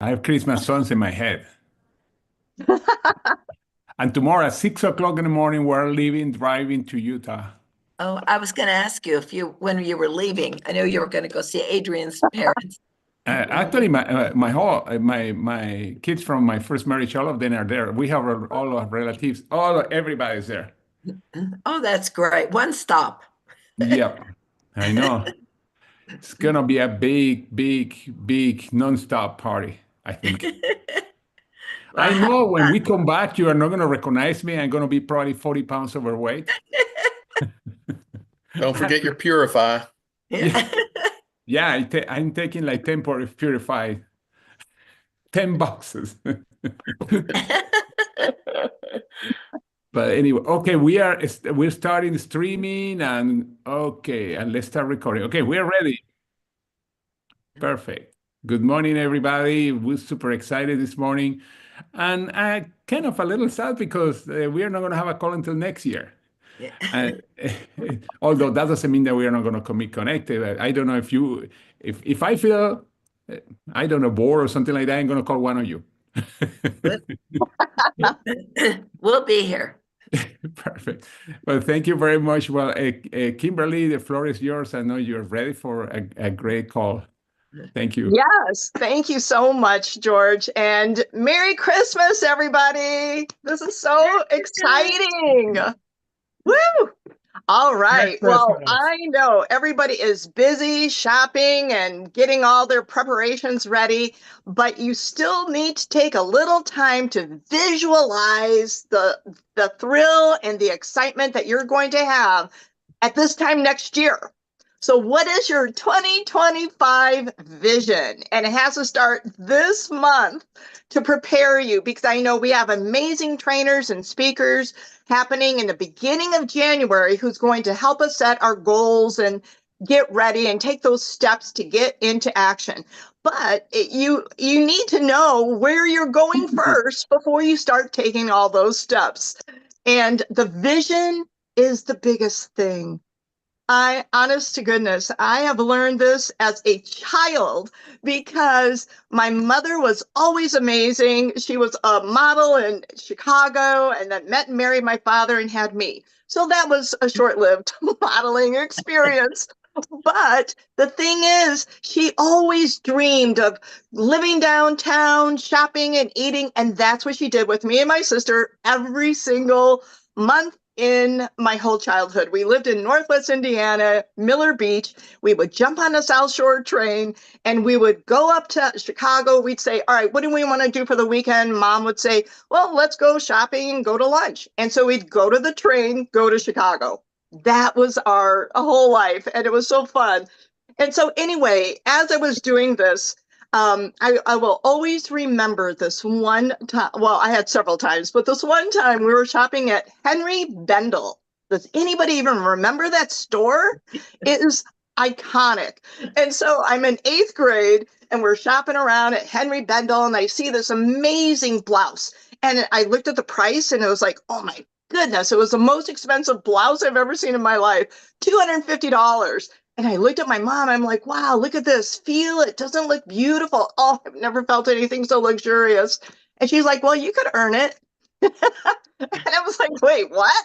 I have Christmas songs in my head. And tomorrow at 6 o'clock in the morning, we're leaving, driving to Utah. Oh, I was going to ask you if you when you were leaving. I know you were going to go see Adrian's parents. Actually, my kids from my first marriage, all of them are there. We have all our relatives, everybody's there. Oh, that's great. One stop. Yep, I know. It's gonna be a big, big, big non-stop party, I think. Well, I have know when we fun. come back, you are not gonna recognize me. I'm gonna be probably 40 pounds overweight. Don't forget your Purify. Yeah, Yeah. yeah. I'm taking like 10 purified, 10 boxes. But anyway, okay, we're starting streaming and okay, and let's start recording. Okay, we're ready. Perfect. Good morning, everybody. We're super excited this morning, and kind of a little sad because we are not going to have a call until next year. Yeah. Uh, although that doesn't mean that we are not going to be connected. I don't know if I feel, uh, I don't know, bored or something like that, I'm going to call one of you. We'll be here. Perfect. Well, thank you very much. Well, Kimberly, the floor is yours. I know you're ready for a great call. Thank you. Yes, thank you so much, George. And Merry Christmas, everybody. This is so exciting. Woo! All Merry right. Well, Christmas. I know everybody is busy shopping and getting all their preparations ready, but you still need to take a little time to visualize the thrill and the excitement that you're going to have at this time next year. So, what is your 2025 vision? And it has to start this month to prepare you because I know we have amazing trainers and speakers happening in the beginning of January who's going to help us set our goals and get ready and take those steps to get into action. But you need to know where you're going first before you start taking all those steps. And the vision is the biggest thing. Honest to goodness, I have learned this as a child because my mother was always amazing. She was a model in Chicago and then met and married my father and had me. So that was a short-lived modeling experience. But the thing is, she always dreamed of living downtown, shopping and eating. And that's what she did with me and my sister every single month in my whole childhood. We lived in Northwest Indiana, Miller Beach. We would jump on a South Shore train and we would go up to Chicago. We'd say, all right, what do we want to do for the weekend? Mom would say, well, let's go shopping and go to lunch. And so we'd go to the train, go to Chicago. That was our whole life. And it was so fun. And so, anyway, as I was doing this, I will always remember this one time. Well, I had several times, but this one time we were shopping at Henry Bendel. Does anybody even remember that store? It is iconic. And so I'm in eighth grade and we're shopping around at Henry Bendel and I see this amazing blouse. And I looked at the price and it was like, oh my goodness, it was the most expensive blouse I've ever seen in my life, $250. And I looked at my mom. I'm like, wow, look at this. Feel it. Doesn't look beautiful. Oh, I've never felt anything so luxurious. And she's like, well, you could earn it. And I was like, wait, what?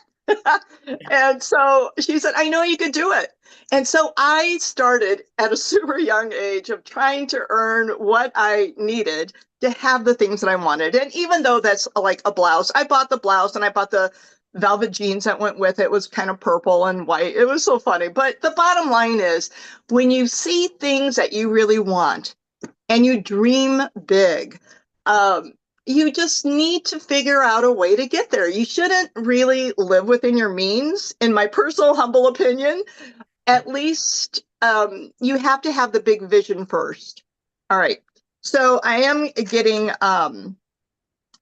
And so she said, I know you could do it. And so I started at a super young age of trying to earn what I needed to have the things that I wanted. And even though that's like a blouse, I bought the blouse and I bought the velvet jeans that went with it. It was kind of purple and white. It was so funny. But the bottom line is when you see things that you really want and you dream big, um, you just need to figure out a way to get there. You shouldn't really live within your means, in my personal humble opinion. At least you have to have the big vision first. All right. So I am getting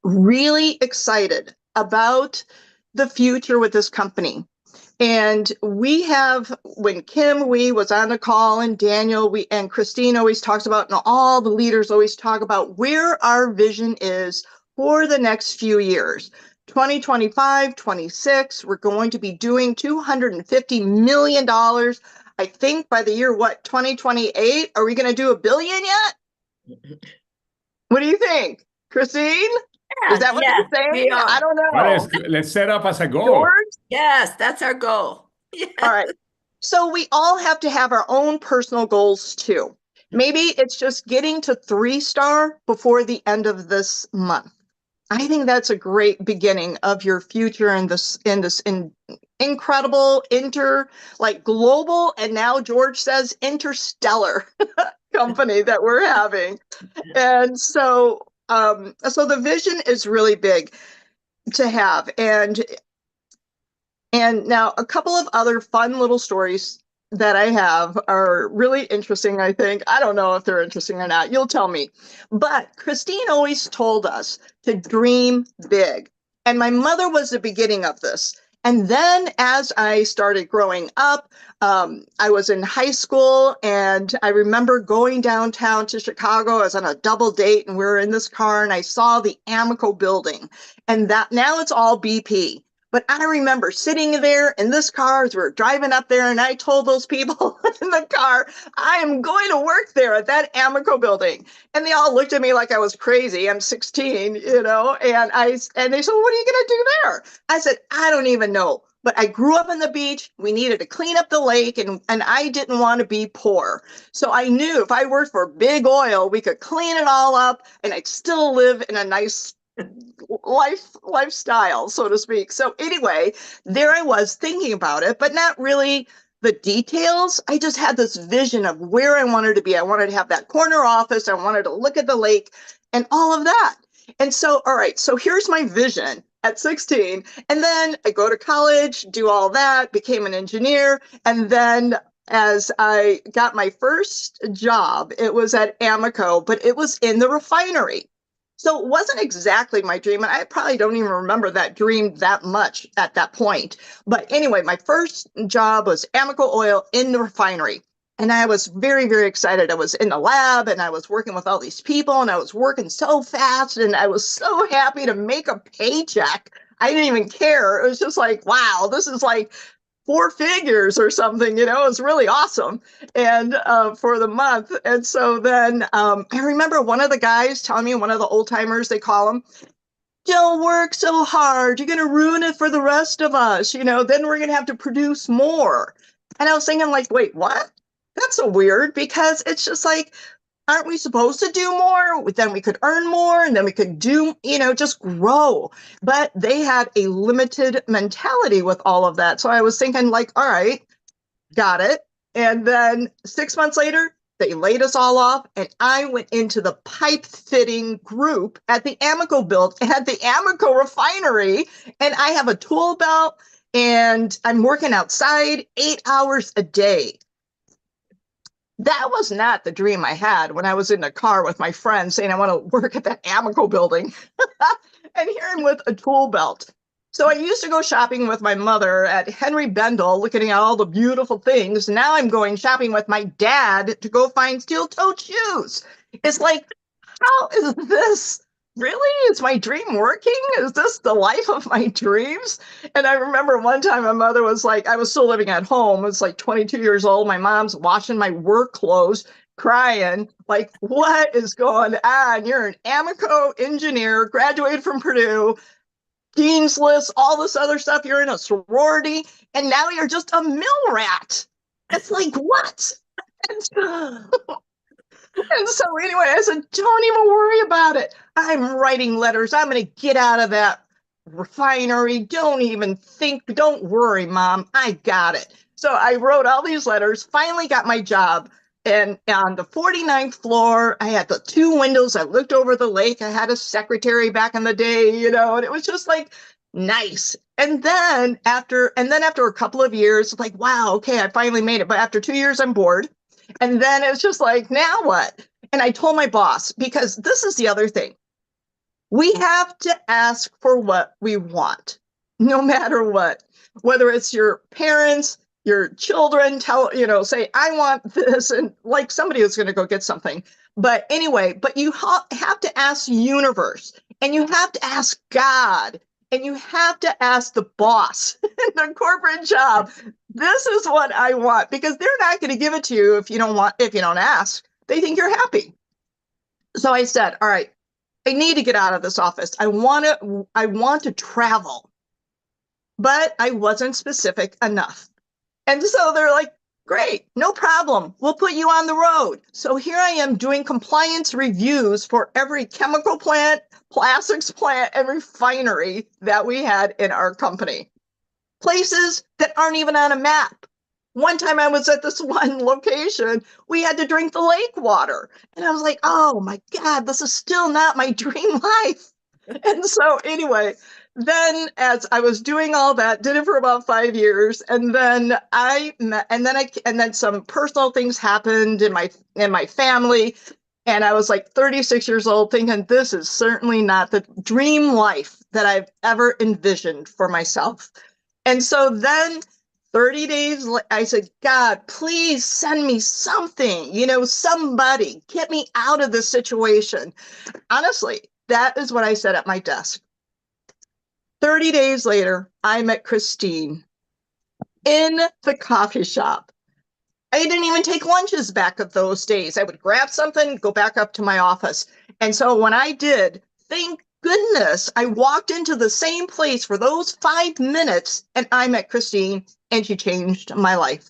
really excited about the future with this company. And we have, when Kim Wee was on the call and Daniel and Christine always talks about, and all the leaders always talk about where our vision is for the next few years. 2025, 26, we're going to be doing $250 million. I think by the year, what, 2028? Are we going to do a billion yet? What do you think, Christine? Is that what Yes, you're saying? we I are. don't Well, know. let's set up as a goal. George? Yes, that's our goal. Yeah. All right. So we all have to have our own personal goals too. Maybe it's just getting to 3-star before the end of this month. I think that's a great beginning of your future in this incredible like global, and now George says interstellar company that we're having. And so the vision is really big to have. And now a couple of other fun little stories that I have are really interesting, I think. I don't know if they're interesting or not. You'll tell me. But Christine always told us to dream big. And my mother was the beginning of this. And then as I started growing up, I was in high school and I remember going downtown to Chicago. I was on a double date and we were in this car and I saw the Amoco building, and that now it's all BP. But I remember sitting there in this car as we were driving up there, and I told those people in the car, I am going to work there at that Amoco building. And they all looked at me like I was crazy. I'm 16, and they said, well, what are you going to do there? I said, I don't even know. But I grew up on the beach. We needed to clean up the lake, and I didn't want to be poor. So I knew if I worked for big oil, we could clean it all up, and I'd still live in a nice lifestyle, so to speak. So anyway, there I was thinking about it, but not really the details. I just had this vision of where I wanted to be. I wanted to have that corner office. I wanted to look at the lake and all of that. And so, all right, so here's my vision at 16. And then I go to college, do all that, became an engineer. And then as I got my first job, it was at Amoco, but it was in the refinery. So it wasn't exactly my dream, and I probably don't even remember that dream that much at that point. But anyway, my first job was Amoco Oil in the refinery. And I was very, very excited. I was in the lab and I was working with all these people and I was working so fast and I was so happy to make a paycheck. I didn't even care. It was just like, wow, this is like 4 figures or something, it was really awesome. And for the month. And so then I remember one of the guys telling me, one of the old timers, they call him, don't work so hard. You're going to ruin it for the rest of us. Then we're going to have to produce more. And I was thinking like, wait, what? That's so weird, because it's just like, aren't we supposed to do more? Then we could earn more and then we could do, just grow. But they had a limited mentality with all of that. So I was thinking like, all right, got it. And then 6 months later, they laid us all off and I went into the pipe fitting group at the Amoco refinery. And I have a tool belt and I'm working outside 8 hours a day. That was not the dream I had when I was in the car with my friends saying I want to work at that Amoco building. And here I'm with a tool belt. So I used to go shopping with my mother at Henry Bendel, looking at all the beautiful things. Now I'm going shopping with my dad to go find steel-toed shoes. It's like, how is this? Really? Is my dream working? Is this the life of my dreams? And I remember one time my mother was like, I was still living at home. I was like 22 years old. My mom's washing my work clothes, crying, like, what is going on? You're an Amoco engineer, graduated from Purdue, dean's list, all this other stuff. You're in a sorority, and now you're just a mill rat. It's like, what? And so anyway, I said, don't even worry about it. I'm writing letters. I'm going to get out of that refinery. Don't even think. Don't worry, Mom. I got it. So I wrote all these letters, finally got my job. And on the 49th floor, I had the 2 windows. I looked over the lake. I had a secretary back in the day, and it was just like nice. And then after a couple of years, like, wow, okay, I finally made it. But after 2 years, I'm bored. And then it's just like, now what? And I told my boss, because this is the other thing. We have to ask for what we want, no matter what, whether it's your parents, your children, say, I want this, and like somebody is going to go get something. But anyway, but you have to ask the universe, and you have to ask God, and you have to ask the boss in the corporate job, this is what I want, because they're not going to give it to you if you don't ask. They think you're happy. So I said, all right, I need to get out of this office. I want to travel. But I wasn't specific enough. And so they're like, great, no problem. We'll put you on the road. So here I am doing compliance reviews for every chemical plant, plastics plant, and refinery that we had in our company. Places that aren't even on a map. One time I was at this one location, we had to drink the lake water. And I was like, oh my God, this is still not my dream life. And so anyway, then as I was doing all that, did it for about 5 years, and then some personal things happened in my family, and I was like 36 years old, thinking this is certainly not the dream life that I've ever envisioned for myself. And so then 30 days, I said, God, please send me something, somebody, get me out of this situation. Honestly, that is what I said at my desk. 30 days later, I met Christine in the coffee shop. I didn't even take lunches back of those days. I would grab something, go back up to my office. And so when I did, thank goodness, I walked into the same place for those 5 minutes and I met Christine and she changed my life.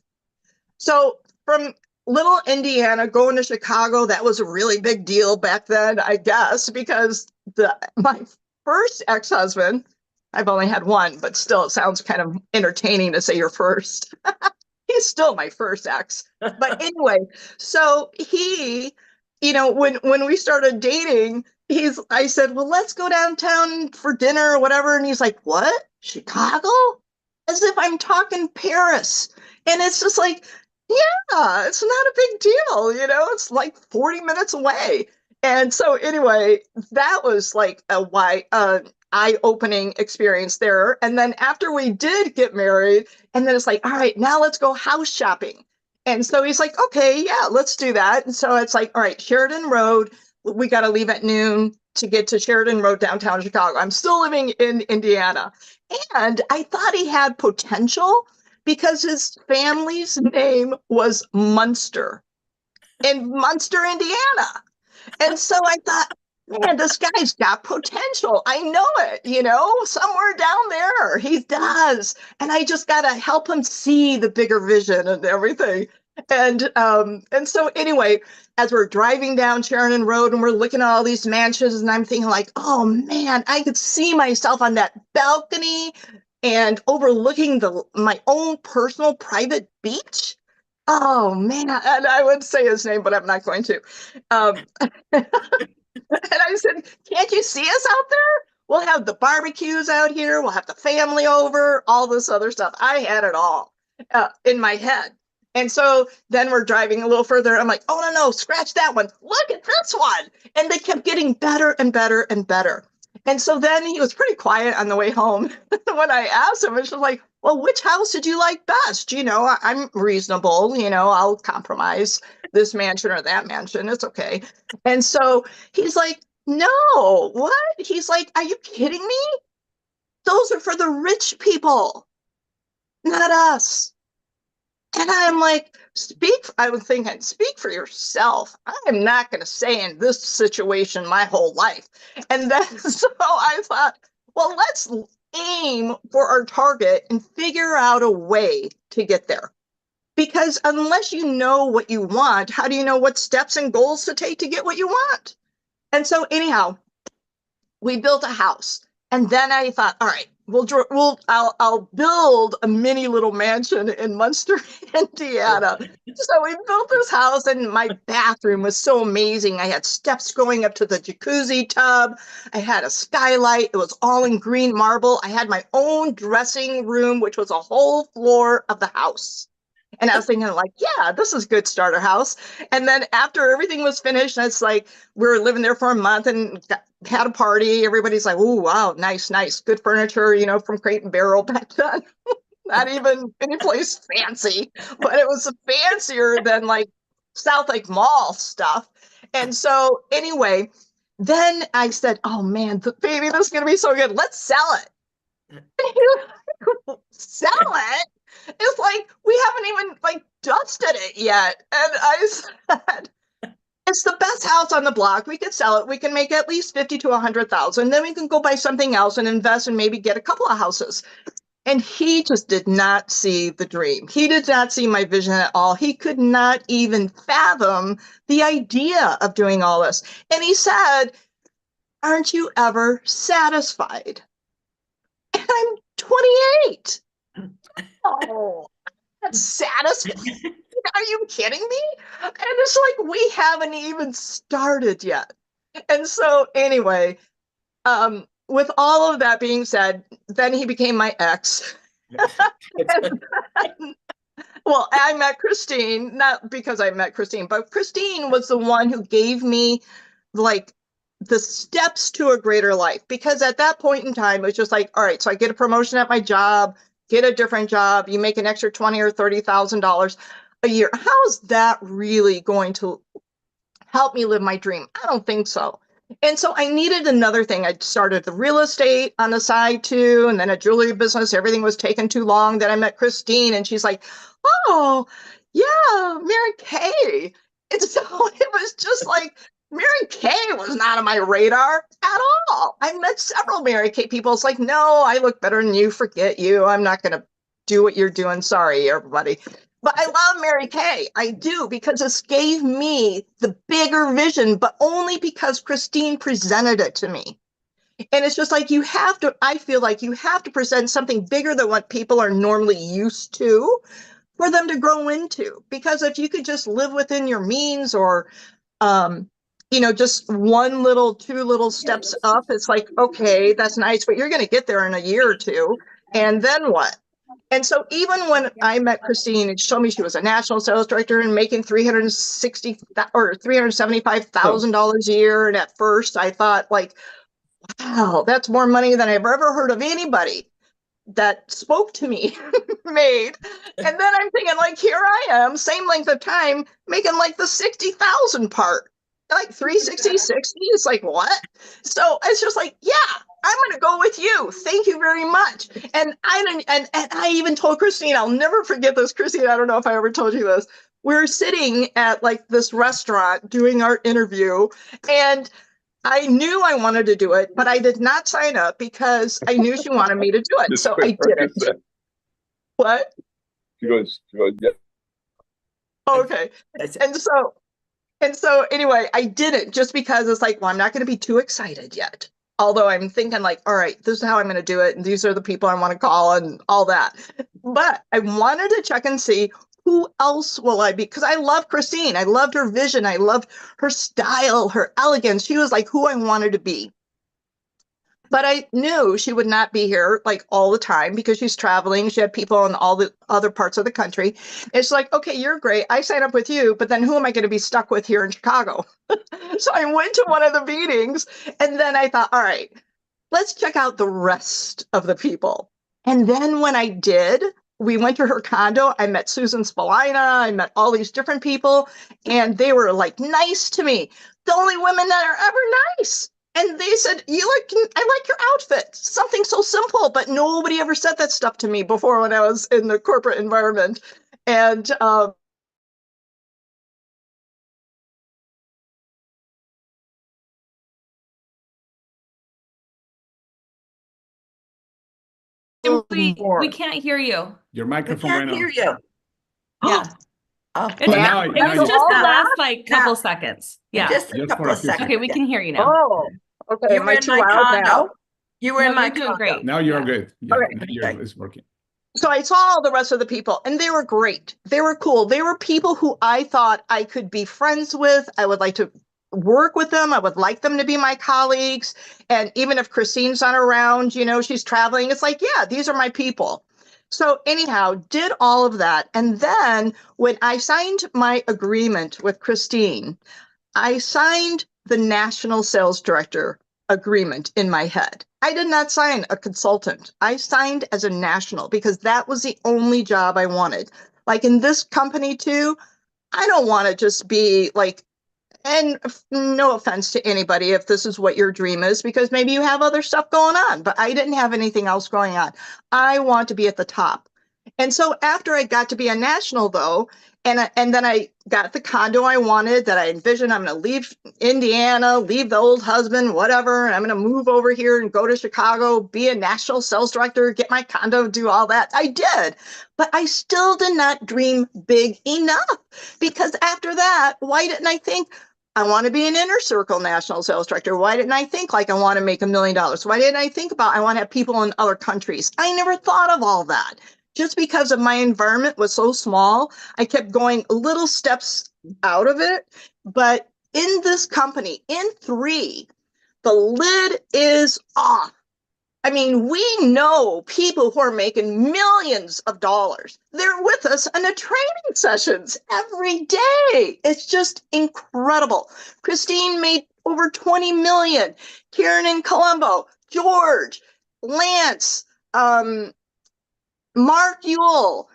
So from little Indiana going to Chicago, that was a really big deal back then, I guess, because my first ex-husband, I've only had one, but still it sounds kind of entertaining to say your first. He's still my first ex. But anyway, so he, when we started dating, I said, well, let's go downtown for dinner or whatever. And he's like, what? Chicago? As if I'm talking Paris. And it's just like, yeah, it's not a big deal. It's like 40 minutes away. And so anyway, that was like eye-opening experience there. And then after we did get married, and then it's like, all right, now let's go house shopping. And so he's like, okay, yeah, let's do that. And so it's like, all right, Sheridan Road, we got to leave at noon to get to Sheridan Road, downtown Chicago. I'm still living in Indiana. And I thought he had potential because his family's name was Munster in Munster, Indiana. And so I thought, man, this guy's got potential. I know it, somewhere down there he does. And I just got to help him see the bigger vision and everything. And so anyway, as we're driving down Sheridan Road and we're looking at all these mansions, and I'm thinking like, oh man, I could see myself on that balcony and overlooking my own personal private beach. Oh man, and I would say his name, but I'm not going to. And I said, can't you see us out there? We'll have the barbecues out here. We'll have the family over, all this other stuff. I had it all in my head. And so then we're driving a little further. I'm like, oh, no, scratch that one. Look at this one. And they kept getting better and better and better. And so then he was pretty quiet on the way home. When I asked him, it's just like, well, which house did you like best? I'm reasonable, I'll compromise this mansion or that mansion. It's okay. And so he's like, no, what? He's like, are you kidding me? Those are for the rich people, not us. And I'm like, I was thinking, speak for yourself. I'm not going to stay in this situation my whole life. And then so I thought, well, let's aim for our target and figure out a way to get there. Because unless you know what you want, how do you know what steps and goals to take to get what you want? And so anyhow, we built a house. And then I thought, all right, I'll build a mini little mansion in Munster, Indiana. So we built this house, and my bathroom was so amazing. I had steps going up to the jacuzzi tub. I had a skylight. It was all in green marble. I had my own dressing room, which was a whole floor of the house. And I was thinking like, yeah, this is good starter house. And then after everything was finished, it's like, we were living there for a month and had a party. Everybody's like, oh, wow, nice. Good furniture, from Crate and Barrel back then. Not even any place fancy, but it was fancier than like South Lake Mall stuff. And so anyway, then I said, oh man, baby, this is going to be so good. Let's sell it. Sell it? It's like, we haven't even like dusted it yet. And I said, It's the best house on the block. We could sell it. We can make at least 50 to 100,000. Then we can go buy something else and invest and maybe get a couple of houses. And he just did not see the dream. He did not see my vision at all. He could not even fathom the idea of doing all this. And he said, aren't you ever satisfied? And I'm 28. Oh, that's satisfied. Are you kidding me? And it's like, we haven't even started yet. And so anyway, with all of that being said, then he became my ex. Well, I met Christine, not because I met Christine, but Christine was the one who gave me like the steps to a greater life. Because at that point in time, it was just like, all right, so I get a promotion at my job, get a different job, you make an extra $20,000 or $30,000 a year. How is that really going to help me live my dream? I don't think so. And so I needed another thing. I started the real estate on the side too, and then a jewelry business. Everything was taking too long. Then I met Christine, and she's like, oh, yeah, Mary Kay. And so it was just like, Mary Kay was not on my radar at all. I met several Mary Kay people. It's like, no, I look better than you. Forget you. I'm not going to do what you're doing. Sorry, everybody. But I love Mary Kay. I do, because this gave me the bigger vision, but only because Christine presented it to me. And it's just like, you have to, I feel like you have to present something bigger than what people are normally used to for them to grow into. Because if you could just live within your means, or, just one little, two little steps up, it's like, okay, that's nice, but you're going to get there in a year or two. And then what? And so even when I met Christine and she told me she was a national sales director and making $360 or $375,000 a year, and at first I thought, like, wow, that's more money than I've ever heard of anybody that spoke to me made. And then I'm thinking, like, here I am, same length of time, making like the 60,000 part, like 360, 60. It's like, what? So it's just like, yeah, I'm going to go with you. Thank you very much. And I even told Christine, I'll never forget this, Christine. I don't know if I ever told you this. We're sitting at like this restaurant doing our interview, and I knew I wanted to do it, but I did not sign up because I knew she wanted me to do it. So I didn't. What? She goes, yeah. Okay. And so anyway, I didn't, just because it's like, well, I'm not going to be too excited yet. Although I'm thinking like, all right, this is how I'm going to do it. And these are the people I want to call and all that. But I wanted to check and see, who else will I be? Because I love Christine. I loved her vision. I loved her style, her elegance. She was like who I wanted to be. But I knew she would not be here like all the time because she's traveling. She had people in all the other parts of the country. It's like, okay, you're great. I sign up with you, but then who am I going to be stuck with here in Chicago? So I went to one of the meetings, and then I thought, all right, let's check out the rest of the people. And then when I did, we went to her condo. I met Susan Spalina. I met all these different people, and they were like nice to me. The only women that are ever nice. And they said, I like your outfit. Something so simple, but nobody ever said that stuff to me before when I was in the corporate environment. And we can't hear you. Your We microphone can't went hear off. you. Yeah. Oh, It, now- it now was you- just the all last like couple Yeah. seconds. Yeah. just a Just couple for a of few seconds. Okay, we Yeah. can hear you now. oh, okay. You Am were I in too my loud condo. now? You were No, in my you're doing condo. great. Now you're Yeah. good. Yeah, Okay. now it's working. So I saw all the rest of the people, and they were great. They were cool. They were people who I thought I could be friends with. I would like to work with them. I would like them to be my colleagues. And even if Christine's not around, she's traveling, it's like, yeah, these are my people. So anyhow, did all of that. And then when I signed my agreement with Christine, I signed the national sales director agreement in my head. I did not sign a consultant. I signed as a national because that was the only job I wanted. Like in this company too, I don't want to just be like, and no offense to anybody if this is what your dream is, because maybe you have other stuff going on, but I didn't have anything else going on. I want to be at the top. And so after I got to be a national, though, and then I got the condo I wanted that I envisioned, I'm going to leave Indiana, leave the old husband, whatever. And I'm going to move over here and go to Chicago, be a national sales director, get my condo, do all that. I did, but I still did not dream big enough, because after that, why didn't I think I want to be an inner circle national sales director? Why didn't I think like I want to make $1 million? Why didn't I think about I want to have people in other countries? I never thought of all that. Just because of my environment was so small, I kept going little steps out of it. But in this company, in 3, the lid is off. I mean, we know people who are making millions of dollars. They're with us in the training sessions every day. It's just incredible. Christine made over 20 million. Karen in Colombo, George, Lance, Mark Ewell,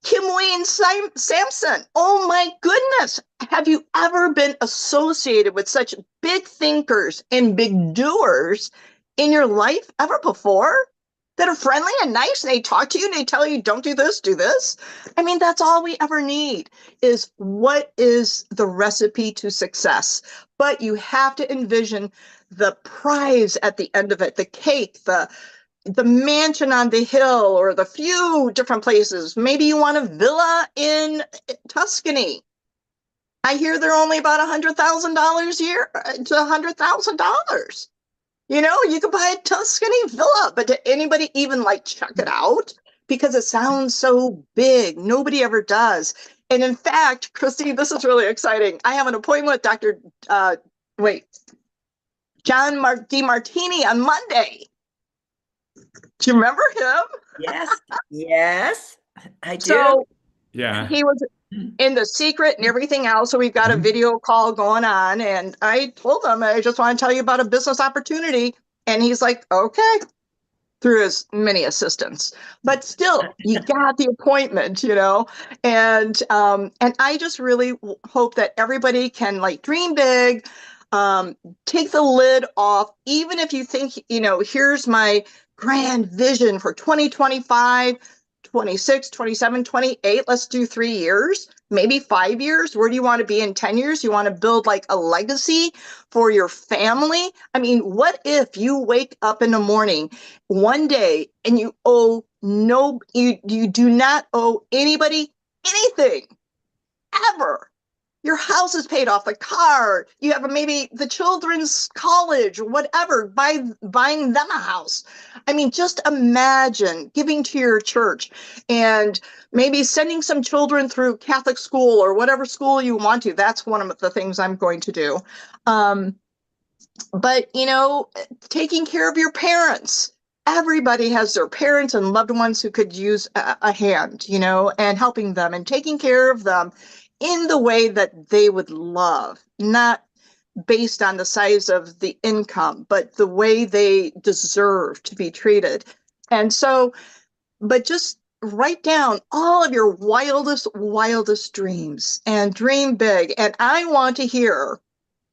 Kim Wayne Sampson. Oh my goodness. Have you ever been associated with such big thinkers and big doers in your life ever before, that are friendly and nice, and they talk to you and they tell you, don't do this, do this? I mean, that's all we ever need, is what is the recipe to success? But you have to envision the prize at the end of it, the cake, the mansion on the hill, or the few different places. Maybe you want a villa in Tuscany. I hear they're only about $100,000 a year to $100,000. You know, you could buy a Tuscany villa, but did anybody even like check it out? Because it sounds so big. Nobody ever does. And in fact, Christine, this is really exciting. I have an appointment with Dr. John DeMartini on Monday. Do you remember him? Yes, I do. So Yeah. he was in The Secret and everything else. So we've got a video call going on. And I told him, I just want to tell you about a business opportunity. And he's like, okay, through his many assistants. But still, you got the appointment, you know. And I just really hope that everybody can like dream big, take the lid off, even if you think, you know, here's my grand vision for 2025, 26, 27, 28. Let's do 3 years, maybe 5 years. Where do you want to be in 10 years? You want to build like a legacy for your family? I mean, what if you wake up in the morning one day and you do not owe anybody anything ever? Your house is paid off, the car, you have maybe the children's college or whatever, buying them a house. I mean, just imagine giving to your church and maybe sending some children through Catholic school or whatever school you want to. That's one of the things I'm going to do. But, you know, taking care of your parents. Everybody has their parents and loved ones who could use a hand, you know, and helping them and taking care of them in the way that they would love, not based on the size of the income, but the way they deserve to be treated. And so, but just write down all of your wildest dreams and dream big. And I want to hear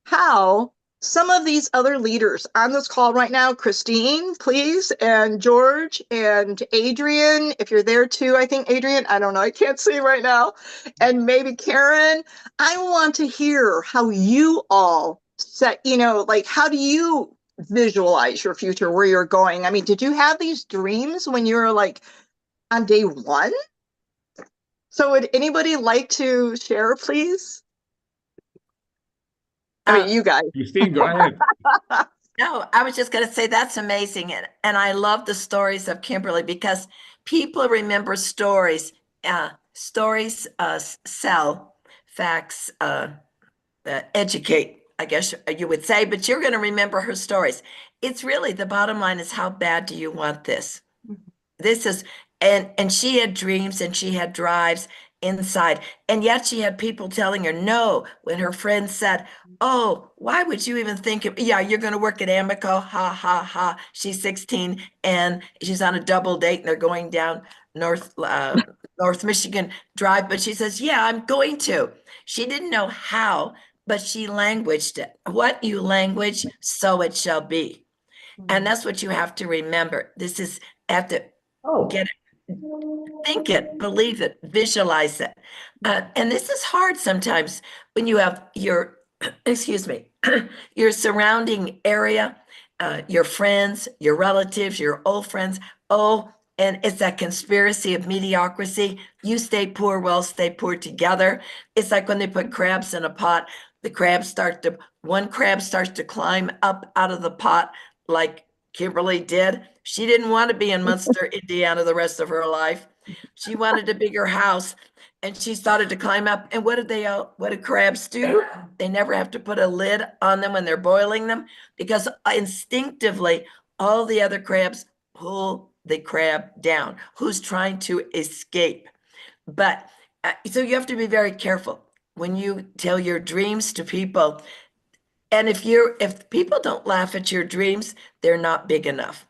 how some of these other leaders on this call right now, Christine, please, and George and Adrian, if you're there too, I think Adrian, I don't know, I can't see right now, and maybe Karen, I want to hear how you all set, you know, like how do you visualize your future, where you're going? I mean, did you have these dreams when you were like on day one? So would anybody like to share, please? I mean, you guys. Christine, go ahead. No, I was just going to say that's amazing. And I love the stories of Kimberly, because people remember stories. Stories sell, facts educate, I guess you would say, but you're going to remember her stories. It's really, the bottom line is, how bad do you want this? This is, and she had dreams and she had drives inside, and yet she had people telling her no. When her friends said, oh, why would you even think of, yeah, you're going to work at Amico, ha ha ha. She's 16 and she's on a double date and they're going down North Michigan Drive, but she says, yeah, I'm going to. She didn't know how, but she languaged it. What you language, so it shall be. And that's what you have to remember. This is, have to get it think it, believe it, visualize it. And this is hard sometimes when you have your, excuse me, your surrounding area, your friends, your relatives, your old friends. Oh, and it's that conspiracy of mediocrity. You stay poor, we'll stay poor together. It's like when they put crabs in a pot, one crab starts to climb up out of the pot like Kimberly did. She didn't want to be in Munster, Indiana the rest of her life. She wanted a bigger house and she started to climb up. And what do crabs do? They never have to put a lid on them when they're boiling them because instinctively all the other crabs pull the crab down who's trying to escape. But so you have to be very careful when you tell your dreams to people. And if people don't laugh at your dreams, they're not big enough.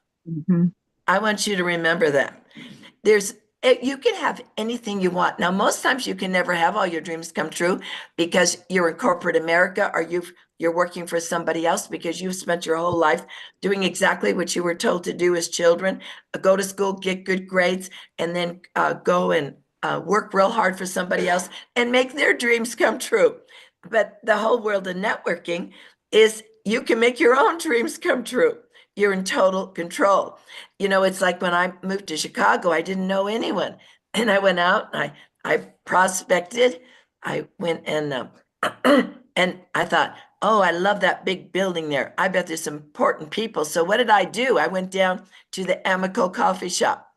I want you to remember that. You can have anything you want. Now, most times you can never have all your dreams come true because you're in corporate America or you're working for somebody else because you've spent your whole life doing exactly what you were told to do as children, go to school, get good grades, and then go and work real hard for somebody else and make their dreams come true. But the whole world of networking is you can make your own dreams come true. You're in total control. It's like when I moved to Chicago, I didn't know anyone. And I went out and I prospected. I went and and I thought, oh, I love that big building there. I bet there's some important people. So what did I do? I went down to the Amico coffee shop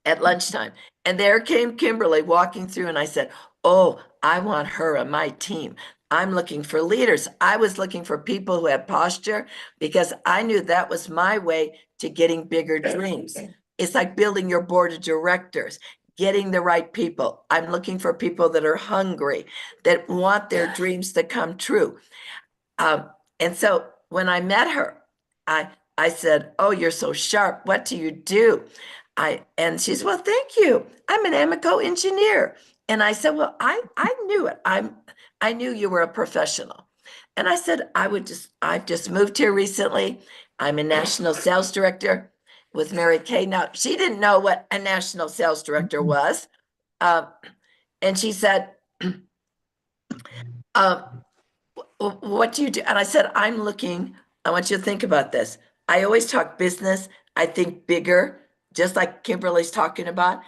at lunchtime. And there came Kimberly walking through and I said, oh, I want her on my team. I'm looking for leaders. I was looking for people who had posture because I knew that was my way to getting bigger dreams. It's like building your board of directors, getting the right people. I'm looking for people that are hungry, that want their dreams to come true. And so when I met her, I said, oh, you're so sharp. What do you do? And she said, well, thank you. I'm an Amico engineer. And I said, well, I knew it. I knew you were a professional. And I said, I've just moved here recently. I'm a national sales director with Mary Kay. Now, she didn't know what a national sales director was. And she said, what do you do? And I said, I want you to think about this. I always talk business. I think bigger, just like Kimberly's talking about,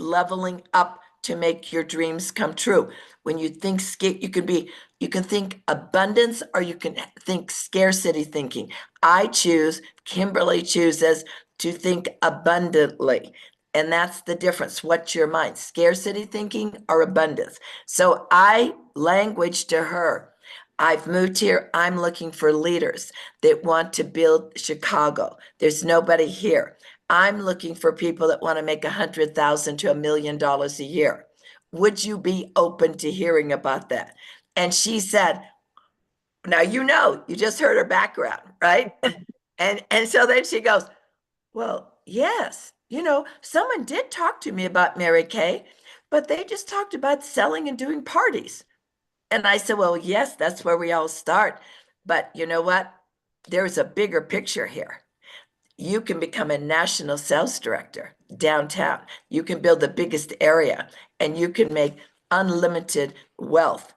leveling up to make your dreams come true. When you think you can think abundance or you can think scarcity thinking. Kimberly chooses to think abundantly. And that's the difference. What's your mind? Scarcity thinking or abundance? So I language to her. I've moved here. I'm looking for leaders that want to build Chicago. There's nobody here. I'm looking for people that want to make $100,000 to $1 million a year. Would you be open to hearing about that? And she said, now, you just heard her background, right? And so then she goes, well, yes, someone did talk to me about Mary Kay, but they just talked about selling and doing parties. And I said, well, yes, that's where we all start. But you know what? There's a bigger picture here. You can become a national sales director downtown. You can build the biggest area and you can make unlimited wealth.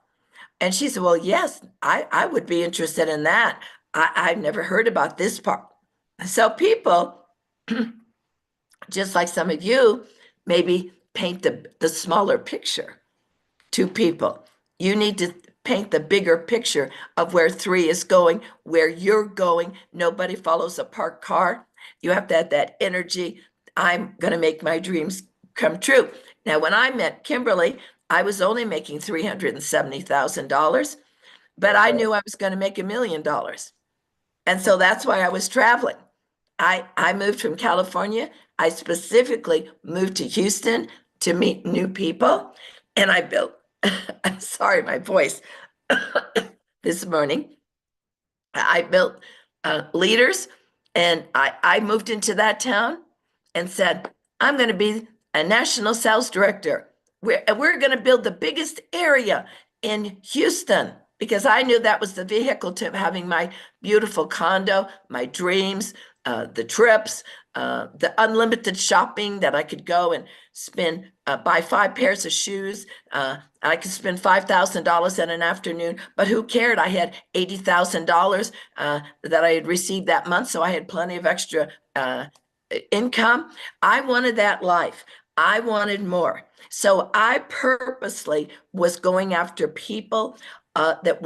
And she said, well, yes, I would be interested in that. I've never heard about this part. So people, just like some of you, maybe paint the smaller picture to people. You need to paint the bigger picture of where 3 is going, where you're going. Nobody follows a parked car. You have to have that energy. I'm going to make my dreams come true. Now, when I met Kimberly, I was only making $370,000, but I knew I was going to make $1 million. And so that's why I was traveling. I moved from California. I specifically moved to Houston to meet new people. And I built, sorry, my voice this morning. I built leaders and I moved into that town and said, I'm going to be a national sales director. We're going to build the biggest area in Houston. because I knew that was the vehicle to having my beautiful condo, my dreams, the trips, the unlimited shopping that I could go and spend, buy 5 pairs of shoes. I could spend $5,000 in an afternoon, but who cared? I had $80,000 that I had received that month, so I had plenty of extra income. I wanted that life. I wanted more. So I purposely was going after people that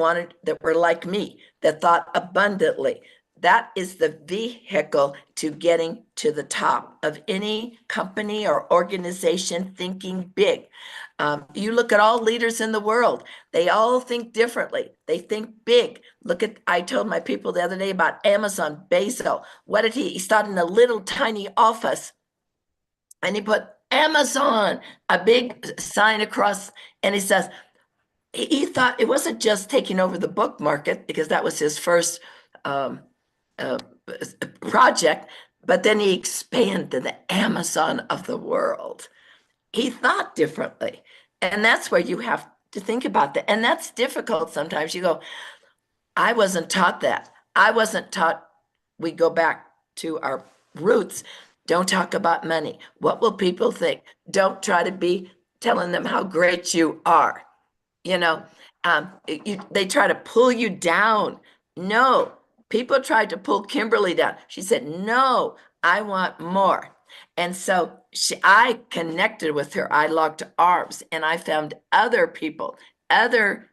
were like me, that thought abundantly. That is the vehicle to getting to the top of any company or organization thinking big. You look at all leaders in the world, they all think differently. They think big. I told my people the other day about Amazon, Bezos. What did he started in a little tiny office and he put Amazon, a big sign across, and he says, he thought it wasn't just taking over the book market because that was his first uh, project, but then he expanded to the Amazon of the world. He thought differently. And that's where you have to think about that. And that's difficult sometimes. You go, I wasn't taught that. I wasn't taught. We go back to our roots. Don't talk about money. What will people think? Don't try to be telling them how great you are. You know, they try to pull you down. No, people tried to pull Kimberly down. She said, no, I want more. And so I connected with her. I locked arms and I found other people, other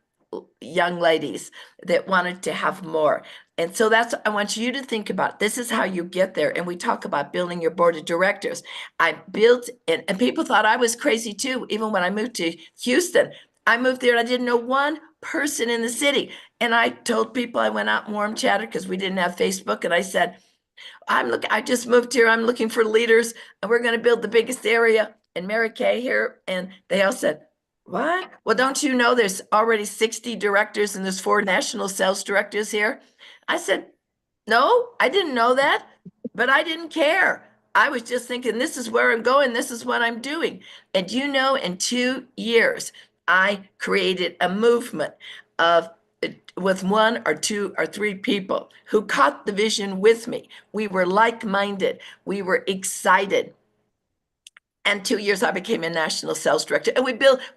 young ladies that wanted to have more. And so I want you to think about, this is how you get there. And we talk about building your board of directors. I built, and people thought I was crazy too, even when I moved to Houston. I moved there and I didn't know one person in the city. And I told people, I went out and warm chatted because we didn't have Facebook. And I said, I just moved here. I'm looking for leaders and we're going to build the biggest area in Mary Kay here. And they all said, what? Well, don't you know there's already 60 directors and there's 4 national sales directors here? I said, no, I didn't know that, but I didn't care. I was just thinking, this is where I'm going. This is what I'm doing. And in 2 years, I created a movement with 1 or 2 or 3 people who caught the vision with me. We were like-minded. We were excited. And 2 years, I became a national sales director. And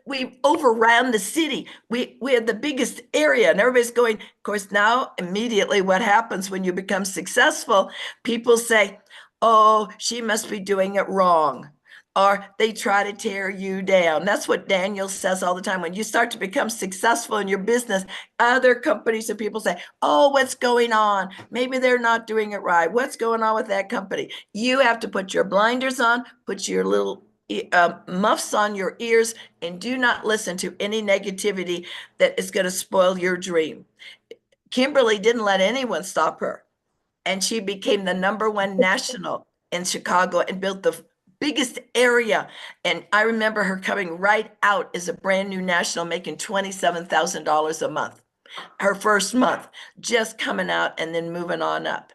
we overran the city. We had the biggest area and everybody's going, of course, now immediately what happens when you become successful, people say, oh, she must be doing it wrong. Or they try to tear you down. That's what Daniel says all the time. When you start to become successful in your business, other companies and people say, oh, what's going on? Maybe they're not doing it right. What's going on with that company? You have to put your blinders on, put your little muffs on your ears, and do not listen to any negativity that is going to spoil your dream. Kimberly didn't let anyone stop her. And she became the #1 national in Chicago and built the biggest area. And I remember her coming right out as a brand new national, making $27,000 a month. Her first month, just coming out and then moving on up.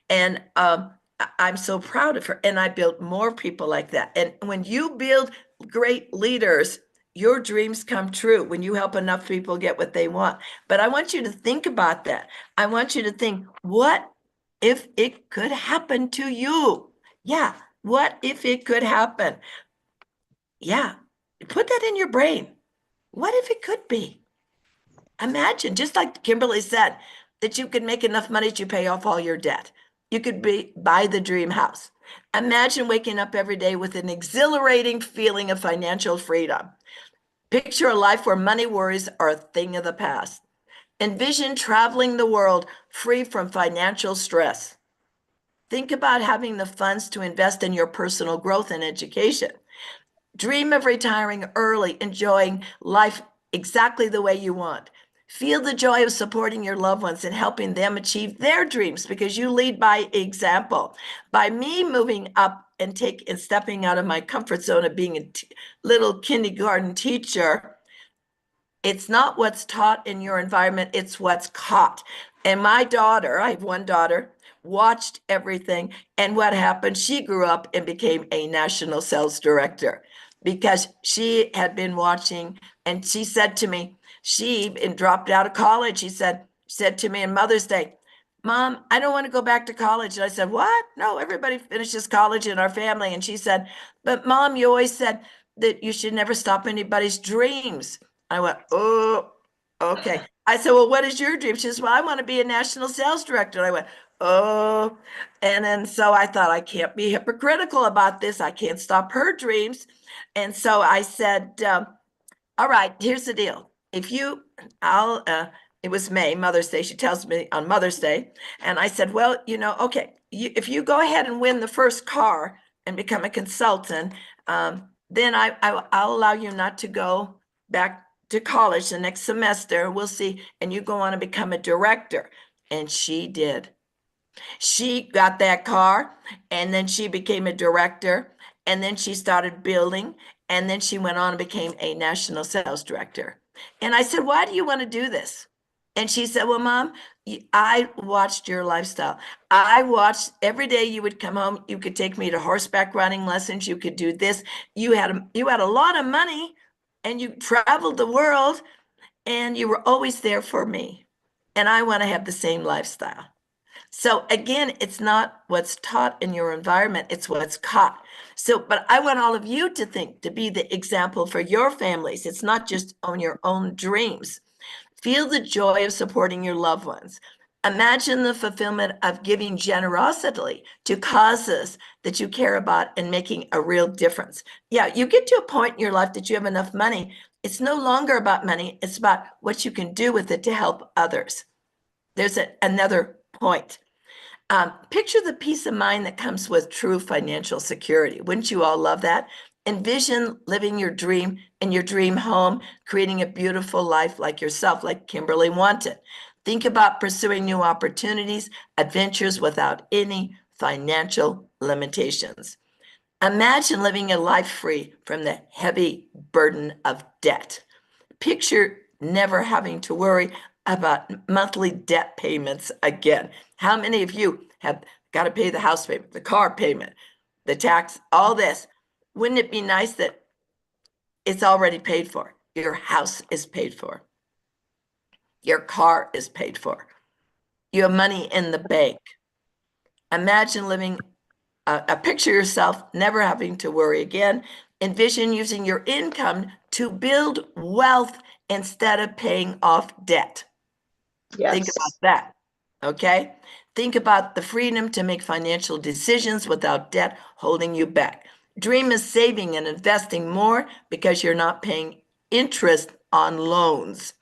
And I'm so proud of her. And I built more people like that. And when you build great leaders, your dreams come true when you help enough people get what they want. But I want you to think about that. I want you to think, what if it could happen to you? Yeah. What if it could happen? Yeah. Put that in your brain. What if it could be? Imagine, just like Kimberly said, that you could make enough money to pay off all your debt. You could buy the dream house. Imagine waking up every day with an exhilarating feeling of financial freedom. Picture a life where money worries are a thing of the past. Envision traveling the world free from financial stress. Think about having the funds to invest in your personal growth and education. Dream of retiring early, enjoying life exactly the way you want. Feel the joy of supporting your loved ones and helping them achieve their dreams because you lead by example. By me moving up and stepping out of my comfort zone of being a little kindergarten teacher, it's not what's taught in your environment, it's what's caught. And my daughter, I have 1 daughter, watched everything. And what happened? She grew up and became a national sales director because she had been watching. And she said to me, She dropped out of college. She said to me on Mother's Day, Mom, I don't want to go back to college. And I said, what? No, everybody finishes college in our family. And she said, but Mom, you always said that you should never stop anybody's dreams. I went, oh, okay. I said, well, what is your dream? She says, well, I want to be a national sales director. And I went, oh. And then so I thought, I can't be hypocritical about this. I can't stop her dreams. And so I said, all right, here's the deal. If you, it was May, Mother's Day. She tells me on Mother's Day. And I said, well, okay, if you go ahead and win the first car and become a consultant, then I'll allow you not to go back to college the next semester. We'll see. And you go on and become a director. And she did. She got that car, and then she became a director, and then she started building, and then she went on and became a national sales director. And I said, why do you want to do this? And she said, well, Mom, I watched your lifestyle. I watched every day you would come home. You could take me to horseback riding lessons. You could do this. You had a lot of money, and you traveled the world, and you were always there for me. And I want to have the same lifestyle. So again, it's not what's taught in your environment, it's what's caught. So, but I want all of you to think, to be the example for your families. It's not just on your own dreams. Feel the joy of supporting your loved ones. Imagine the fulfillment of giving generosity to causes that you care about and making a real difference. Yeah, you get to a point in your life that you have enough money. It's no longer about money. It's about what you can do with it to help others. There's another point. Picture the peace of mind that comes with true financial security. Wouldn't you all love that? Envision living your dream in your dream home, creating a beautiful life like yourself, like Kimberly wanted. Think about pursuing new opportunities, adventures without any financial limitations. Imagine living a life free from the heavy burden of debt. Picture never having to worry about monthly debt payments again. How many of you have got to pay the house payment, the car payment, the tax, all this? Wouldn't it be nice that it's already paid for? Your house is paid for. Your car is paid for. You have money in the bank. Imagine living picture yourself never having to worry again. Envision using your income to build wealth instead of paying off debt. Yes. Think about that, okay? Think about the freedom to make financial decisions without debt holding you back. Dream of saving and investing more because you're not paying interest on loans.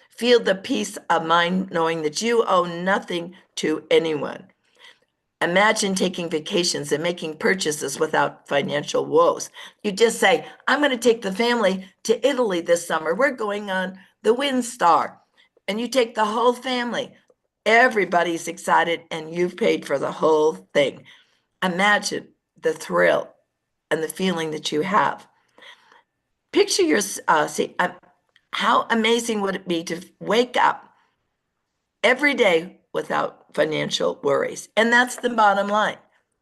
Feel the peace of mind knowing that you owe nothing to anyone. Imagine taking vacations and making purchases without financial woes. You just say, I'm going to take the family to Italy this summer. We're going on the Windstar. And you take the whole family. Everybody's excited and you've paid for the whole thing. Imagine the thrill and the feeling that you have. Picture your, how amazing would it be to wake up every day without financial worries? And that's the bottom line.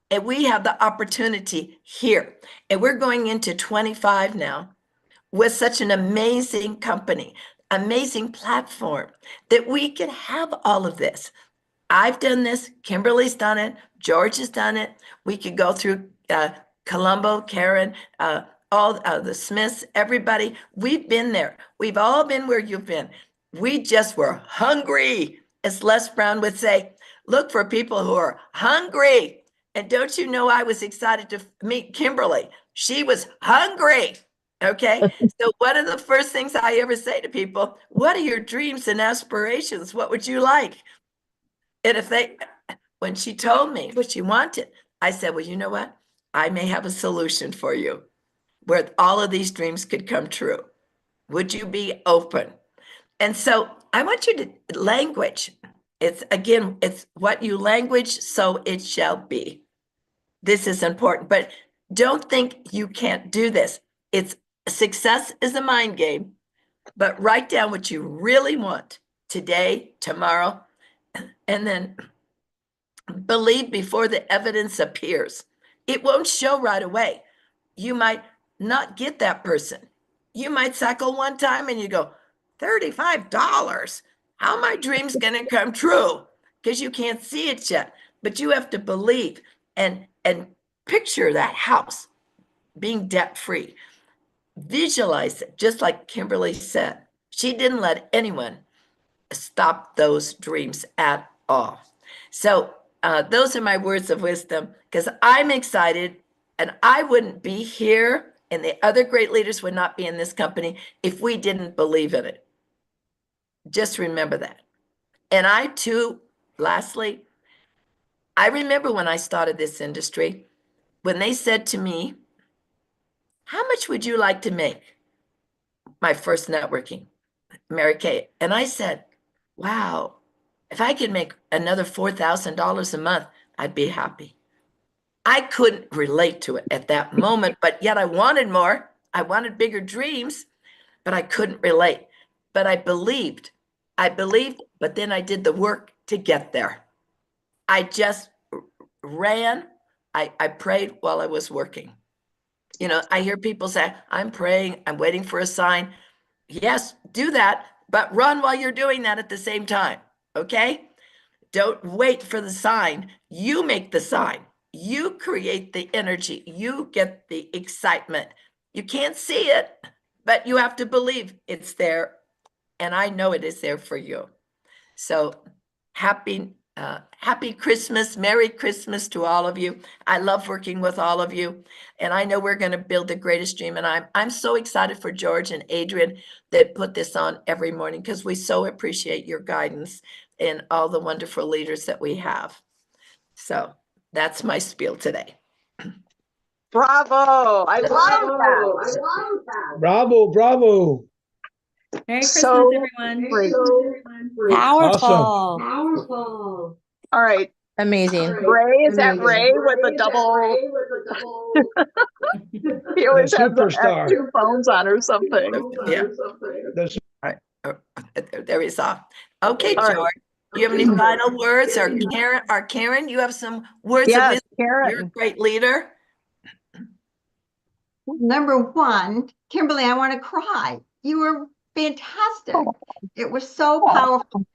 And we have the opportunity here. And we're going into 25 now with such an amazing company, amazing platform that we can have all of this. I've done this. Kimberly's done it. George has done it. We could go through Colombo, Karen, all the Smiths, everybody. We've been there. We've all been where you've been. We just were hungry, as Les Brown would say. Look for people who are hungry. And don't you know, I was excited to meet Kimberly. She was hungry. Okay. So one of the first things I ever say to people, what are your dreams and aspirations? What would you like? And when she told me what she wanted, I said, well, you know what? I may have a solution for you where all of these dreams could come true. Would you be open? And so I want you to language. It's what you language, so it shall be. This is important, but don't think you can't do this. Success is a mind game, but write down what you really want today, tomorrow, and then believe before the evidence appears. It won't show right away. You might not get that person. You might cycle one time and you go, $35. How are my dreams going to come true? Because you can't see it yet, but you have to believe and picture that house being debt-free. Visualize it, just like Kimberly said. She didn't let anyone stop those dreams at all. So those are my words of wisdom, because I'm excited, and I wouldn't be here, and the other great leaders would not be in this company if we didn't believe in it. Just remember that. And I too, lastly, I remember when I started this industry, when they said to me, how much would you like to make? My first networking, Mary Kay. And I said, wow, if I could make another $4,000 a month, I'd be happy. I couldn't relate to it at that moment, but yet I wanted more. I wanted bigger dreams, but I couldn't relate. But I believed, but then I did the work to get there. I just ran. I prayed while I was working. You know, I hear people say, I'm praying, I'm waiting for a sign. Yes, do that, but run while you're doing that at the same time, okay? Don't wait for the sign. You make the sign. You create the energy. You get the excitement. You can't see it, but you have to believe it's there. And I know it is there for you. So happy Christmas, Merry Christmas to all of you. I love working with all of you, and I know we're going to build the greatest dream. And I'm so excited for George and Adrian that put this on every morning, because we so appreciate your guidance and all the wonderful leaders that we have. So that's my spiel today. Bravo. I love that. Bravo, bravo. Merry Christmas, So everyone. great. Powerful. All right. Amazing. Ray, is that Ray with a double? He always The has superstar. two phones on or something. Yeah, The there is off. Okay, All right. George, you have any final words? Or Karen, you have some words of Yes, wisdom? You're a Karen. great leader. Number one, Kimberly, I want to cry. You were fantastic. It was so powerful.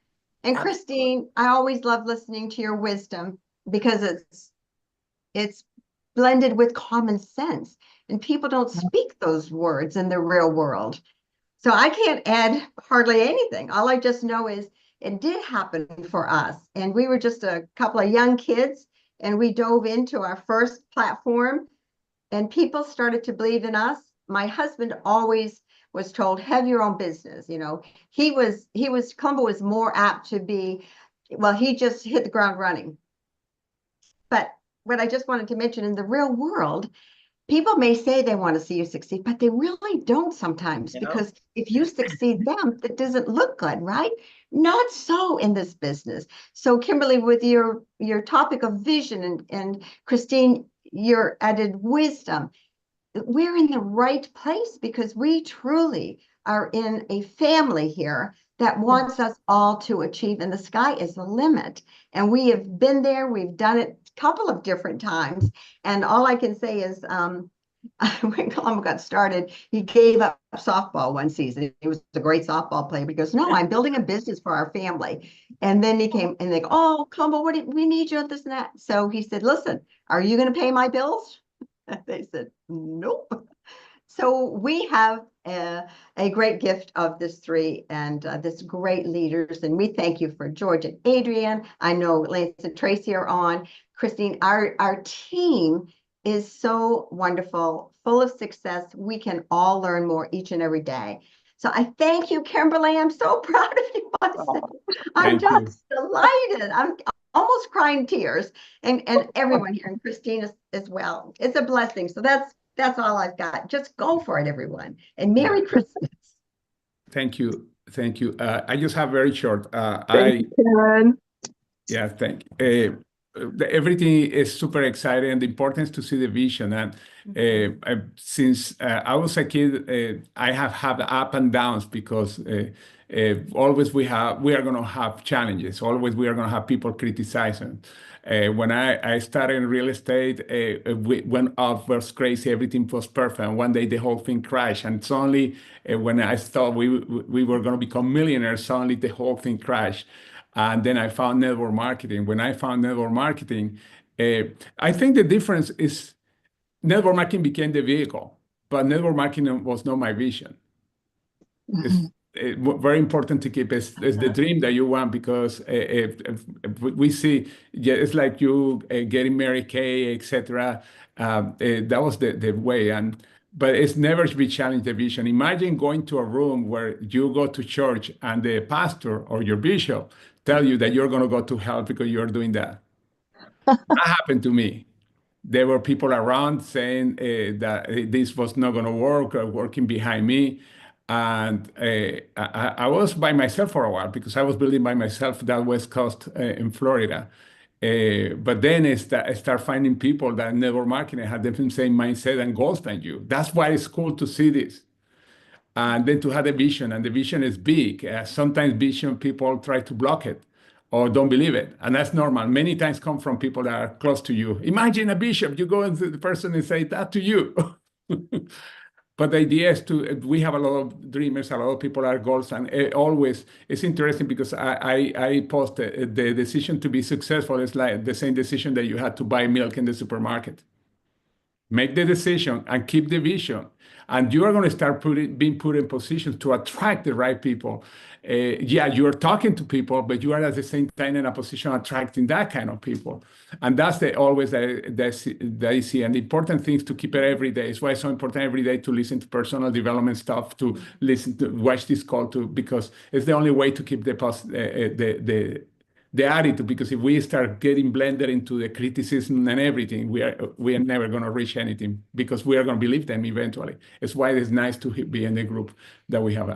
And Christine, I always love listening to your wisdom, because it's blended with common sense, and people don't speak those words in the real world. So I can't add hardly anything. All I just know is it did happen for us. And we were just a couple of young kids, and we dove into our first platform, and people started to believe in us. My husband always was told, have your own business. You know, Columbo was more apt to be, well, he just hit the ground running. But what I just wanted to mention, in the real world, people may say they want to see you succeed, but they really don't sometimes, because if you succeed them, that doesn't look good, right? Not so in this business. So Kimberly, with your topic of vision, and Christine, your added wisdom, we're in the right place, because we truly are in a family here that wants us all to achieve, and the sky is the limit. And we have been there, we've done it a couple of different times. And all I can say is, when Columbo got started, he gave up softball one season. He was a great softball player, because no, I'm building a business for our family. And then he came and they go, oh, Columbo, we need you at this and that. So he said, listen, are you going to pay my bills? They said, nope. So we have a great gift of this three, and this great leaders. And we thank you for George and Adrian. I know Lance and Tracy are on. Christine, our team is so wonderful, full of success. We can all learn more each and every day. So I thank you, Kimberly. I'm so proud of you. I'm just delighted. I'm almost crying tears, and everyone here, and Christine as well. It's a blessing. So that's all I've got. Just go for it, everyone. And Merry Christmas. Thank you. Thank you. I just have very short. Thank you, Karen. Yeah, thank you. Everything is super exciting, and the importance to see the vision. And since I was a kid, I have had up and downs, because Always we are going to have challenges. Always we are going to have people criticizing. When I started in real estate, we went off, was crazy, everything was perfect. And one day the whole thing crashed. And suddenly, when I thought we were going to become millionaires, suddenly the whole thing crashed. And then I found network marketing. When I found network marketing, I think the difference is network marketing became the vehicle, but network marketing was not my vision. It's very important to keep is the dream that you want, because if we see, yeah, it's like you getting Mary Kay, etc. That was the way, but it's never be challenge the vision. Imagine going to a room where you go to church and the pastor or your bishop tell you that you're going to go to hell because you're doing that. That happened to me. There were people around saying that this was not going to work, working behind me. And I was by myself for a while because I was building by myself that West Coast in Florida. But then I start finding people that network marketing had the same mindset and goals than you. That's why it's cool to see this. And then to have a vision, and the vision is big. Sometimes vision people try to block it or don't believe it, and that's normal. Many times come from people that are close to you. Imagine a bishop, you go into the person and say that to you. But the idea is we have a lot of dreamers, a lot of people are goals, and always it's interesting because I posted the decision to be successful is like the same decision that you had to buy milk in the supermarket. Make the decision and keep the vision. And you are going to start being put in positions to attract the right people. Yeah, you're talking to people, but you are at the same time in a position attracting that kind of people. And that's always the I see. And the important things to keep it every day. It's why it's so important every day to listen to personal development stuff, to listen to watch this call because it's the only way to keep the attitude, because if we start getting blended into the criticism and everything, we are never going to reach anything, because we are going to believe them eventually. It's why it's nice to be in the group that we have.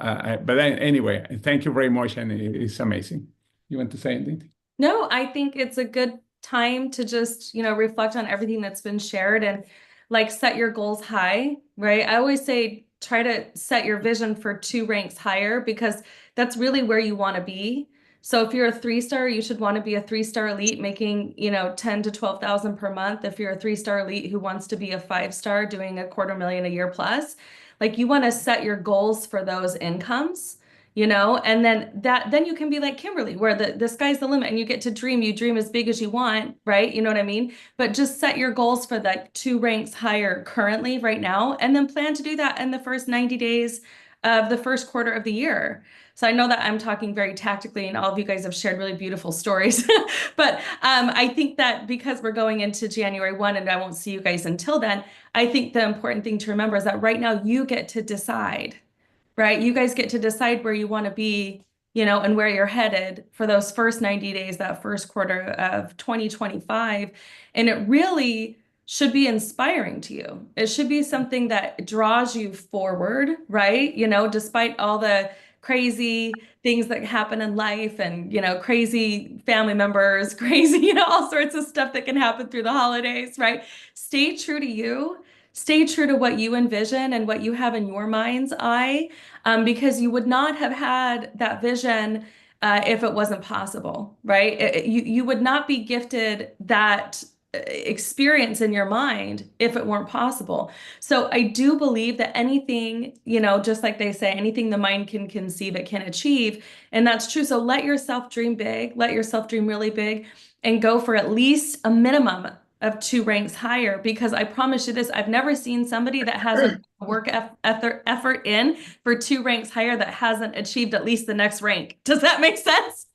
But anyway, thank you very much, and it's amazing. You want to say anything? No, I think it's a good time to just, reflect on everything that's been shared and like set your goals high, right? I always say try to set your vision for 2 ranks higher, because that's really where you want to be. So if you're a 3-star, you should want to be a 3-star elite making, 10 to 12,000 per month. If you're a 3-star elite who wants to be a 5-star doing $250,000 a year plus, like you want to set your goals for those incomes, and then you can be like Kimberly, where the sky's the limit and you get to dream, you dream as big as you want, right? You know what I mean? But just set your goals for that 2 ranks higher currently right now, and then plan to do that in the first 90 days of the first quarter of the year. So I know that I'm talking very tactically, and all of you guys have shared really beautiful stories. But I think that because we're going into January 1 and I won't see you guys until then, I think the important thing to remember is that right now you get to decide, right? You guys get to decide where you want to be, and where you're headed for those first 90 days, that first quarter of 2025. And it really should be inspiring to you. It should be something that draws you forward, right? Despite all the crazy things that happen in life and, crazy family members, crazy, all sorts of stuff that can happen through the holidays, right? Stay true to you. Stay true to what you envision and what you have in your mind's eye, because you would not have had that vision if it wasn't possible, right? You would not be gifted that experience in your mind if it weren't possible. So I do believe that anything, just like they say, anything the mind can conceive, it can achieve. And that's true. So let yourself dream big, let yourself dream really big, and go for at least a minimum of 2 ranks higher, because I promise you this, I've never seen somebody that hasn't work effort in for 2 ranks higher that hasn't achieved at least the next rank. Does that make sense?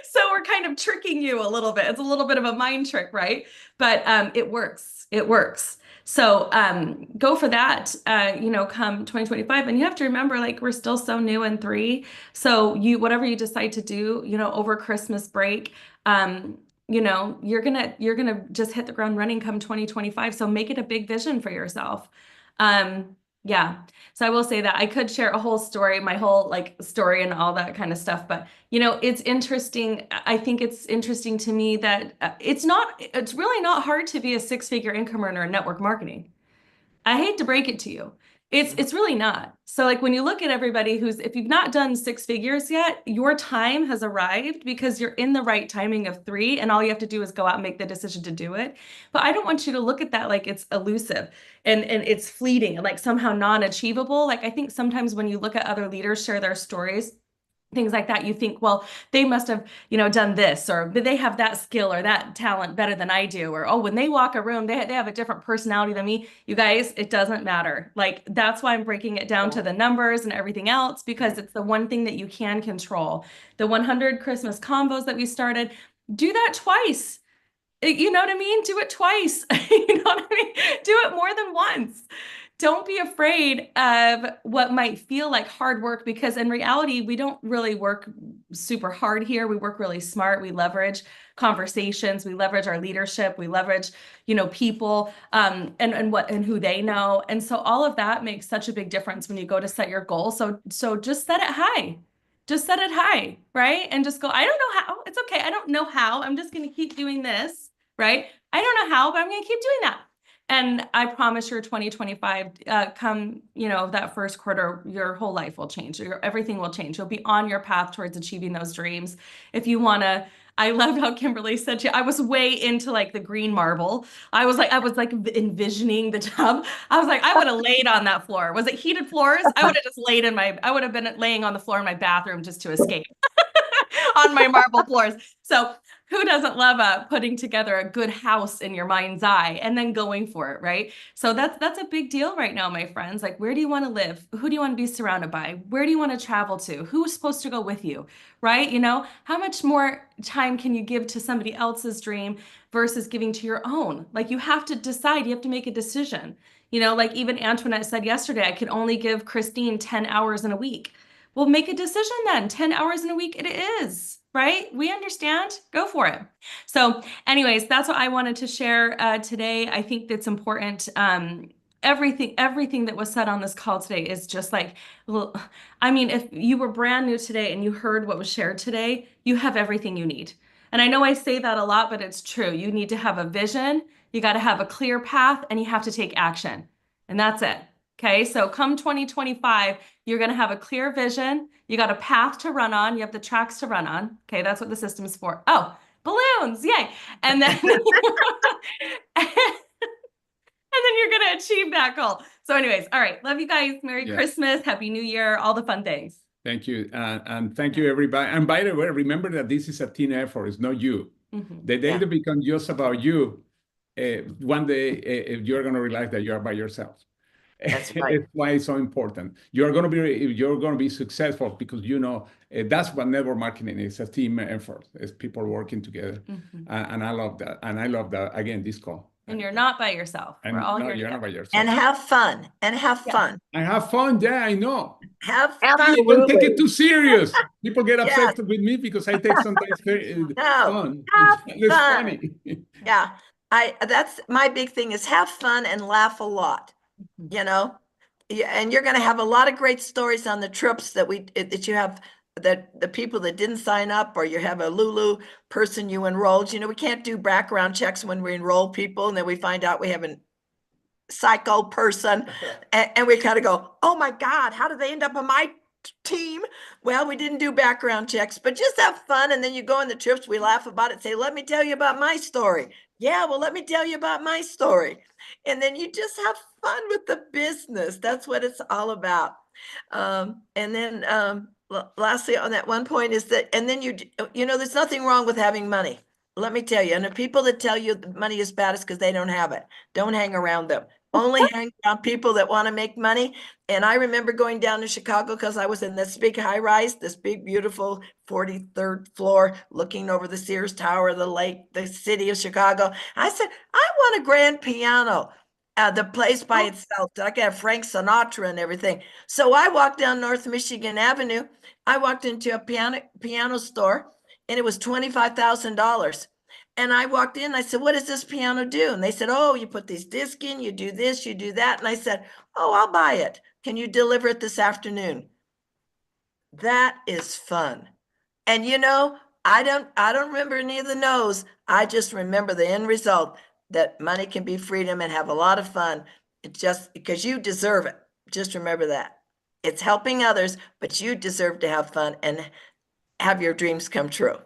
So we're kind of tricking you a little bit. It's a little bit of a mind trick, right? But it works. It works. So go for that, come 2025. And you have to remember, like, we're still so new in 3. So whatever you decide to do, over Christmas break, you're gonna just hit the ground running come 2025. So make it a big vision for yourself. Yeah. So I will say that I could share a whole story, my whole story and all that kind of stuff. But it's interesting. I think it's interesting to me that it's really not hard to be a 6-figure income earner in network marketing. I hate to break it to you. It's really not. So like when you look at everybody if you've not done 6 figures yet, your time has arrived because you're in the right timing of 3, and all you have to do is go out and make the decision to do it. But I don't want you to look at that like it's elusive and it's fleeting and like somehow non-achievable. Like I think sometimes when you look at other leaders share their stories, things like that, you think, well, they must have, done this, or they have that skill or that talent better than I do, or, oh, when they walk a room, they have a different personality than me. You guys, it doesn't matter. Like, that's why I'm breaking it down to the numbers and everything else, because it's the one thing that you can control. The 100 Christmas combos that we started, do that twice. You know what I mean? Do it twice. You know what I mean? Do it more than once. Don't be afraid of what might feel like hard work, because in reality, we don't really work super hard here. We work really smart. We leverage conversations. We leverage our leadership. We leverage, people and who they know. And so all of that makes such a big difference when you go to set your goal. So just set it high. Just set it high, right? And just go, I don't know how. It's okay. I don't know how. I'm just going to keep doing this, right? I don't know how, but I'm going to keep doing that. And I promise your 2025, come, that first quarter, your whole life will change. Everything will change. You'll be on your path towards achieving those dreams. If you want to, I loved how Kimberly said, I was way into like the green marble. I was like envisioning the tub. I was like, I would have laid on that floor. Was it heated floors? I would have just I would have been laying on the floor in my bathroom just to escape on my marble floors. So who doesn't love putting together a good house in your mind's eye and then going for it, right? So that's a big deal right now, my friends. Like, where do you want to live? Who do you want to be surrounded by? Where do you want to travel to? Who's supposed to go with you, right? How much more time can you give to somebody else's dream versus giving to your own? Like, you have to decide. You have to make a decision. Like even Antoinette said yesterday, I can only give Christine 10 hours in a week. Well, make a decision then. 10 hours in a week it is, right? We understand. Go for it. So anyways, that's what I wanted to share today. I think that's important. Everything that was said on this call today is just like, well, I mean, if you were brand new today and you heard what was shared today, you have everything you need. And I know I say that a lot, but it's true. You need to have a vision, you got to have a clear path, and you have to take action. And that's it. Okay, so come 2025, you're going to have a clear vision. You got a path to run on. You have the tracks to run on. Okay, that's what the system is for. Oh, balloons, yay. And then, and then you're going to achieve that goal. So anyways, all right, love you guys. Merry Christmas, Happy New Year, all the fun things. Thank you. And thank you, everybody. And by the way, remember that this is a team effort. It's not you. The day that becomes just about you, one day you're going to realize that you're by yourself. That's right. That's why it's so important. You're going to be successful because that's what network marketing is, a team effort. It's people working together, and I love that. And I love that again. This call. And you're not by yourself. We're all here you're together. not by yourself. And have fun. And have fun. I have fun. Yeah, I know. Have I fun. don't take it too serious. People get upset with me because I take sometimes fun. It's funny. Yeah. That's my big thing is have fun and laugh a lot. And you're going to have a lot of great stories on the trips that you have, that the people that didn't sign up, or you have a Lulu person you enrolled. We can't do background checks when we enroll people and then we find out we have a psycho person and we kind of go, oh my God, how did they end up on my team? Well, we didn't do background checks, but just have fun. And then you go on the trips, we laugh about it, say, let me tell you about my story. Yeah, well, let me tell you about my story. And then you just have fun with the business. That's what it's all about. And then lastly, on that one point is that, and then there's nothing wrong with having money. Let me tell you, and the people that tell you money is bad is because they don't have it. Don't hang around them. Only hang around people that want to make money. And I remember going down to Chicago because I was in this big high rise, this big, beautiful 43rd floor, looking over the Sears Tower, the lake, the city of Chicago. I said, I want a grand piano. The place by itself. I could have Frank Sinatra and everything. So I walked down North Michigan Avenue. I walked into a piano store and it was $25,000. And I walked in, I said, what does this piano do? And they said, oh, you put these discs in, you do this, you do that. And I said, oh, I'll buy it. Can you deliver it this afternoon? That is fun. And I don't remember any of the no's. I just remember the end result, that money can be freedom and have a lot of fun. It's just because you deserve it. Just remember that. It's helping others, but you deserve to have fun and have your dreams come true.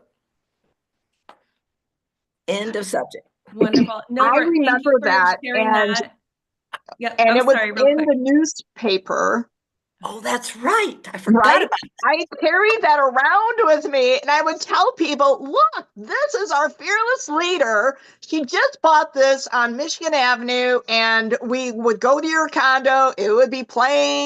End of subject. Wonderful. No, I thank you remember for that, sharing and that. Yep. and I'm it was sorry, real in quick. the newspaper. Oh, that's right. I forgot Right? about I carried that around with me, and I would tell people, look, this is our fearless leader. She just bought this on Michigan Avenue, and we would go to your condo. It would be playing